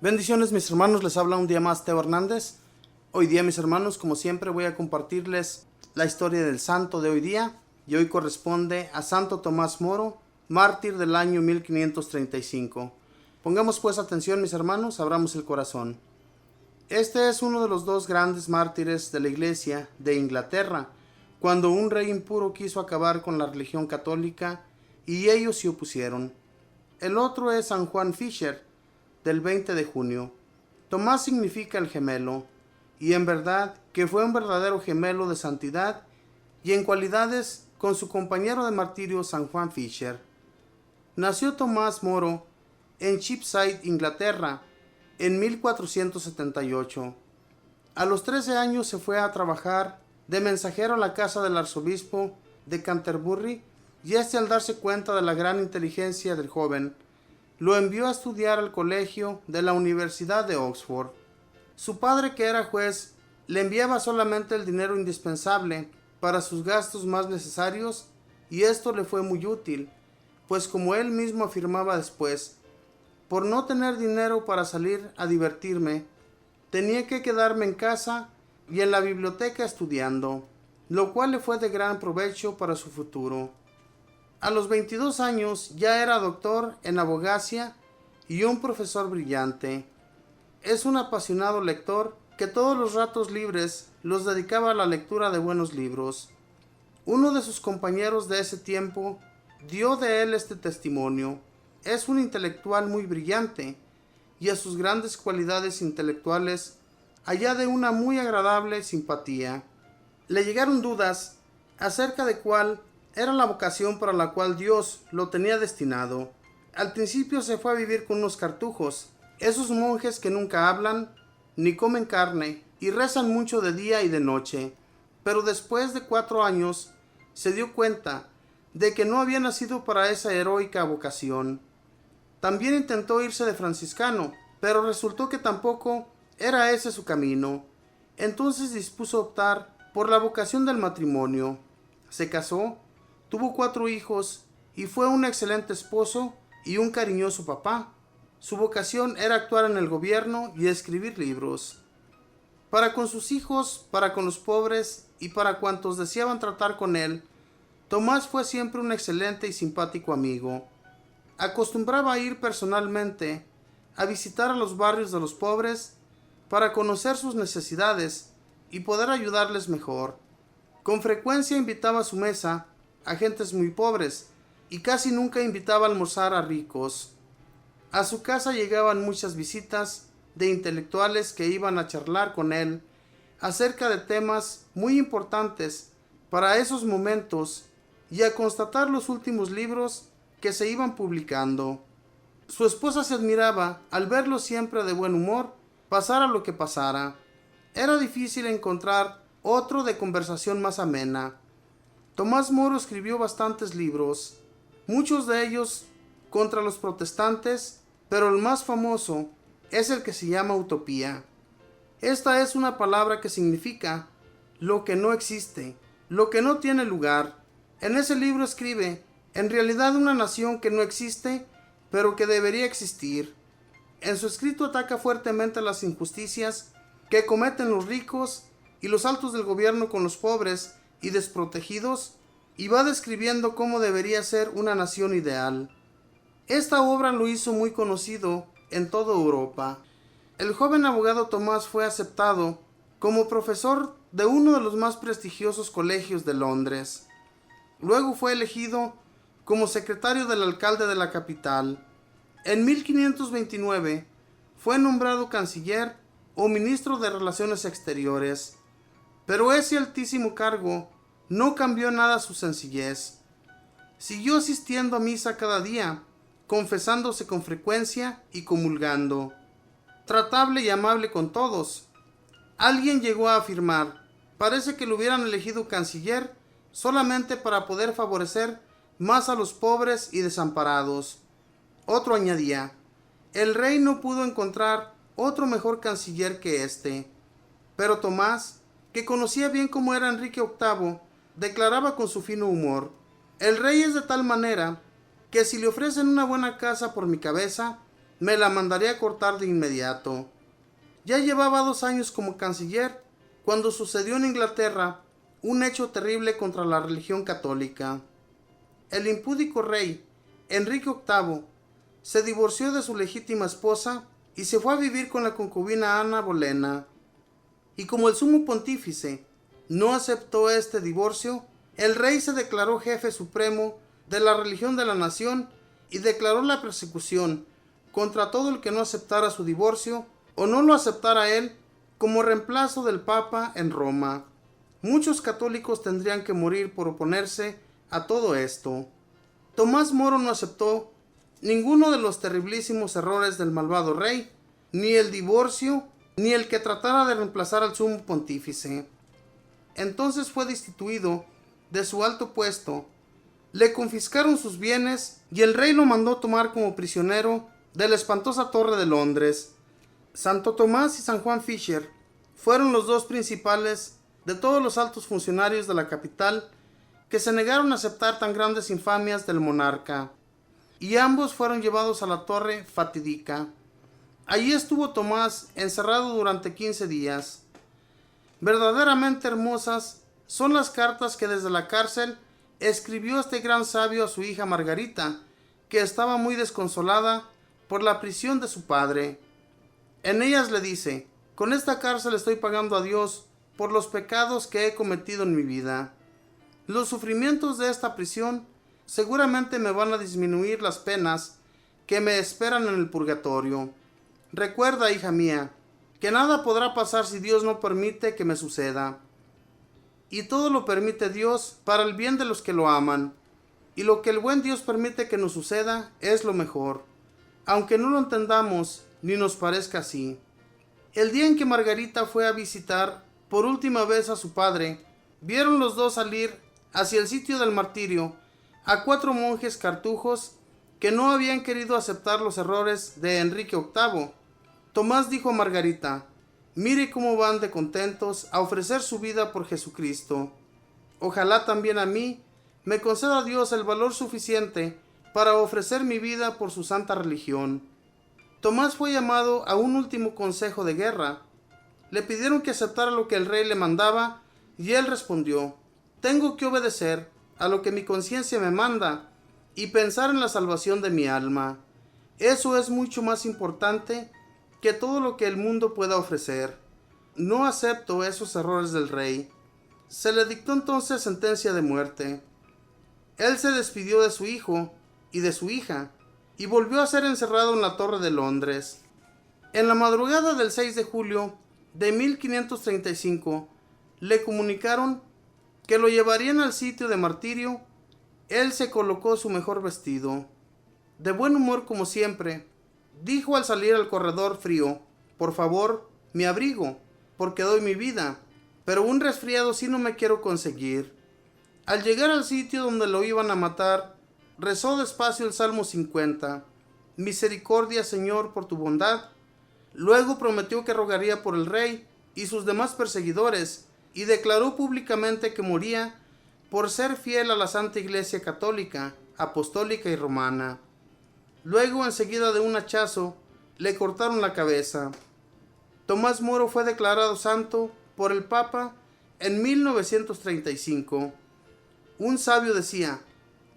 Bendiciones mis hermanos, les habla un día más Teo Hernández. Hoy día mis hermanos, como siempre voy a compartirles la historia del santo de hoy día. Y hoy corresponde a Santo Tomás Moro, mártir del año 1535. Pongamos pues atención mis hermanos, abramos el corazón. Este es uno de los dos grandes mártires de la Iglesia de Inglaterra, cuando un rey impuro quiso acabar con la religión católica y ellos se opusieron. El otro es San Juan Fisher, del 20 de junio. Tomás significa el gemelo, y en verdad que fue un verdadero gemelo de santidad y en cualidades con su compañero de martirio San Juan Fisher. Nació Tomás Moro en Cheapside, Inglaterra, en 1478. A los 13 años se fue a trabajar de mensajero a la casa del arzobispo de Canterbury, y al darse cuenta de la gran inteligencia del joven, lo envió a estudiar al colegio de la Universidad de Oxford. Su padre, que era juez, le enviaba solamente el dinero indispensable para sus gastos más necesarios, y esto le fue muy útil, pues como él mismo afirmaba después, por no tener dinero para salir a divertirme, tenía que quedarme en casa y en la biblioteca estudiando, lo cual le fue de gran provecho para su futuro. A los 22 años ya era doctor en abogacía y un profesor brillante. Es un apasionado lector que todos los ratos libres los dedicaba a la lectura de buenos libros. Uno de sus compañeros de ese tiempo dio de él este testimonio. Es un intelectual muy brillante, y a sus grandes cualidades intelectuales añade una muy agradable simpatía. Le llegaron dudas acerca de cuál era la vocación para la cual Dios lo tenía destinado. Al principio se fue a vivir con unos cartujos, esos monjes que nunca hablan ni comen carne y rezan mucho de día y de noche. Pero después de 4 años se dio cuenta de que no había nacido para esa heroica vocación. También intentó irse de franciscano, pero resultó que tampoco era ese su camino. Entonces dispuso optar por la vocación del matrimonio. Se casó, tuvo 4 hijos y fue un excelente esposo y un cariñoso papá. Su vocación era actuar en el gobierno y escribir libros. Para con sus hijos, para con los pobres y para cuantos deseaban tratar con él, Tomás fue siempre un excelente y simpático amigo. Acostumbraba a ir personalmente a visitar a los barrios de los pobres para conocer sus necesidades y poder ayudarles mejor. Con frecuencia invitaba a su mesa a gentes muy pobres y casi nunca invitaba a almorzar a ricos. A su casa llegaban muchas visitas de intelectuales que iban a charlar con él acerca de temas muy importantes para esos momentos y a constatar los últimos libros que se iban publicando. Su esposa se admiraba al verlo siempre de buen humor, pasara lo que pasara. Era difícil encontrar otro de conversación más amena. Tomás Moro escribió bastantes libros, muchos de ellos contra los protestantes, pero el más famoso es el que se llama Utopía. Esta es una palabra que significa lo que no existe, lo que no tiene lugar. En ese libro escribe, en realidad, una nación que no existe, pero que debería existir. En su escrito ataca fuertemente las injusticias que cometen los ricos y los altos del gobierno con los pobres y desprotegidos, y va describiendo cómo debería ser una nación ideal. Esta obra lo hizo muy conocido en toda Europa. El joven abogado Tomás fue aceptado como profesor de uno de los más prestigiosos colegios de Londres. Luego fue elegido como secretario del alcalde de la capital. En 1529 fue nombrado canciller o ministro de Relaciones Exteriores, pero ese altísimo cargo no cambió nada su sencillez. Siguió asistiendo a misa cada día, confesándose con frecuencia y comulgando. Tratable y amable con todos. Alguien llegó a afirmar, parece que lo hubieran elegido canciller solamente para poder favorecer más a los pobres y desamparados. Otro añadía, el rey no pudo encontrar otro mejor canciller que este. Pero Tomás, que conocía bien cómo era Enrique VIII, declaraba con su fino humor, el rey es de tal manera que si le ofrecen una buena casa por mi cabeza, me la mandaré a cortar de inmediato. Ya llevaba 2 años como canciller cuando sucedió en Inglaterra un hecho terrible contra la religión católica. El impúdico rey Enrique VIII se divorció de su legítima esposa y se fue a vivir con la concubina Ana Bolena. Y como el sumo pontífice no aceptó este divorcio, el rey se declaró jefe supremo de la religión de la nación y declaró la persecución contra todo el que no aceptara su divorcio o no lo aceptara él como reemplazo del Papa en Roma. Muchos católicos tendrían que morir por oponerse a todo esto. Tomás Moro no aceptó ninguno de los terriblísimos errores del malvado rey, ni el divorcio, ni el que tratara de reemplazar al sumo pontífice. Entonces fue destituido de su alto puesto, le confiscaron sus bienes y el rey lo mandó tomar como prisionero de la espantosa Torre de Londres. Santo Tomás y San Juan Fisher fueron los 2 principales de todos los altos funcionarios de la capital que se negaron a aceptar tan grandes infamias del monarca, y ambos fueron llevados a la torre fatídica. Allí estuvo Tomás encerrado durante 15 días. Verdaderamente hermosas son las cartas que desde la cárcel escribió este gran sabio a su hija Margarita, que estaba muy desconsolada por la prisión de su padre. En ellas le dice: con esta cárcel estoy pagando a Dios por los pecados que he cometido en mi vida. Los sufrimientos de esta prisión seguramente me van a disminuir las penas que me esperan en el purgatorio. Recuerda, hija mía, que nada podrá pasar si Dios no permite que me suceda. Y todo lo permite Dios para el bien de los que lo aman. Y lo que el buen Dios permite que nos suceda es lo mejor, aunque no lo entendamos ni nos parezca así. El día en que Margarita fue a visitar por última vez a su padre, vieron los 2 salir hacia el sitio del martirio a 4 monjes cartujos que no habían querido aceptar los errores de Enrique VIII. Tomás dijo a Margarita: mire cómo van de contentos a ofrecer su vida por Jesucristo. Ojalá también a mí me conceda Dios el valor suficiente para ofrecer mi vida por su santa religión. Tomás fue llamado a un último consejo de guerra. Le pidieron que aceptara lo que el rey le mandaba y él respondió: tengo que obedecer a lo que mi conciencia me manda y pensar en la salvación de mi alma. Eso es mucho más importante que todo lo que el mundo pueda ofrecer. No acepto esos errores del rey. Se le dictó entonces sentencia de muerte. Él se despidió de su hijo y de su hija y volvió a ser encerrado en la Torre de Londres. En la madrugada del 6 de julio de 1535 le comunicaron que lo llevarían al sitio de martirio. Él se colocó su mejor vestido. De buen humor como siempre, dijo al salir al corredor frío: por favor, mi abrigo, porque doy mi vida, pero un resfriado sí no me quiero conseguir. Al llegar al sitio donde lo iban a matar, rezó despacio el Salmo 50. Misericordia, Señor, por tu bondad. Luego prometió que rogaría por el rey y sus demás perseguidores, y declaró públicamente que moría por ser fiel a la Santa Iglesia Católica, Apostólica y Romana. Luego, enseguida de un hachazo, le cortaron la cabeza. Tomás Moro fue declarado santo por el Papa en 1935. Un sabio decía: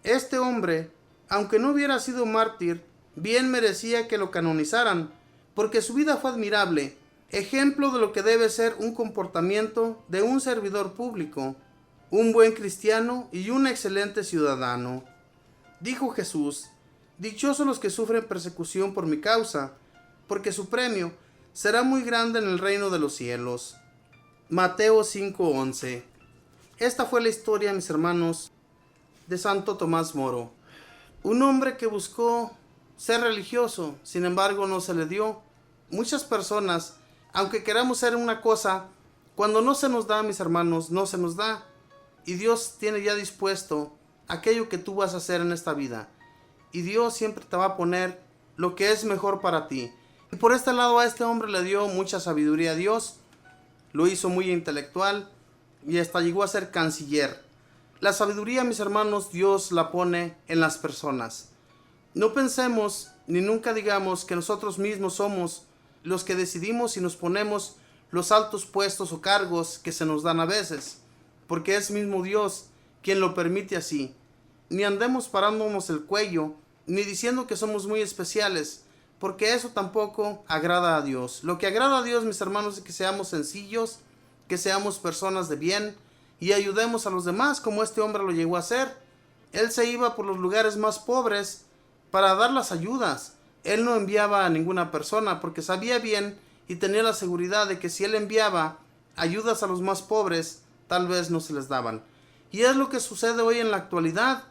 este hombre, aunque no hubiera sido mártir, bien merecía que lo canonizaran, porque su vida fue admirable, ejemplo de lo que debe ser un comportamiento de un servidor público, un buen cristiano y un excelente ciudadano. Dijo Jesús: dichosos los que sufren persecución por mi causa, porque su premio será muy grande en el reino de los cielos. Mateo 5:11. Esta fue la historia, mis hermanos, de Santo Tomás Moro. Un hombre que buscó ser religioso, sin embargo no se le dio. Muchas personas, aunque queramos ser una cosa, cuando no se nos da, mis hermanos, no se nos da. Y Dios tiene ya dispuesto aquello que tú vas a hacer en esta vida. Y Dios siempre te va a poner lo que es mejor para ti. Y por este lado a este hombre le dio mucha sabiduría a Dios. Lo hizo muy intelectual y hasta llegó a ser canciller. La sabiduría, mis hermanos, Dios la pone en las personas. No pensemos ni nunca digamos que nosotros mismos somos los que decidimos y nos ponemos los altos puestos o cargos que se nos dan a veces, porque es mismo Dios quien lo permite así. Ni andemos parándonos el cuello, ni diciendo que somos muy especiales, porque eso tampoco agrada a Dios. Lo que agrada a Dios, mis hermanos, es que seamos sencillos, que seamos personas de bien y ayudemos a los demás como este hombre lo llegó a hacer. Él se iba por los lugares más pobres para dar las ayudas. Él no enviaba a ninguna persona porque sabía bien y tenía la seguridad de que si él enviaba ayudas a los más pobres, tal vez no se les daban. Y es lo que sucede hoy en la actualidad.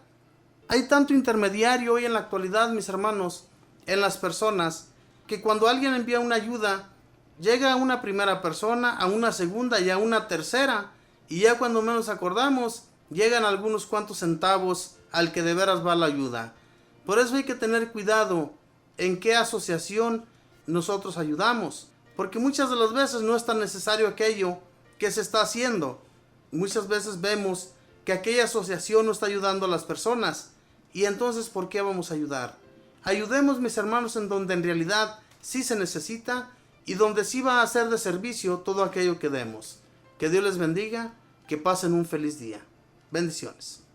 Hay tanto intermediario hoy en la actualidad, mis hermanos, en las personas, que cuando alguien envía una ayuda, llega a una primera persona, a una segunda y a una tercera, y ya cuando menos acordamos, llegan algunos cuantos centavos al que de veras va la ayuda. Por eso hay que tener cuidado en qué asociación nosotros ayudamos, porque muchas de las veces no es tan necesario aquello que se está haciendo. Muchas veces vemos que aquella asociación no está ayudando a las personas, y entonces ¿por qué vamos a ayudar? Ayudemos, mis hermanos, en donde en realidad sí se necesita y donde sí va a ser de servicio todo aquello que demos. Que Dios les bendiga, que pasen un feliz día. Bendiciones.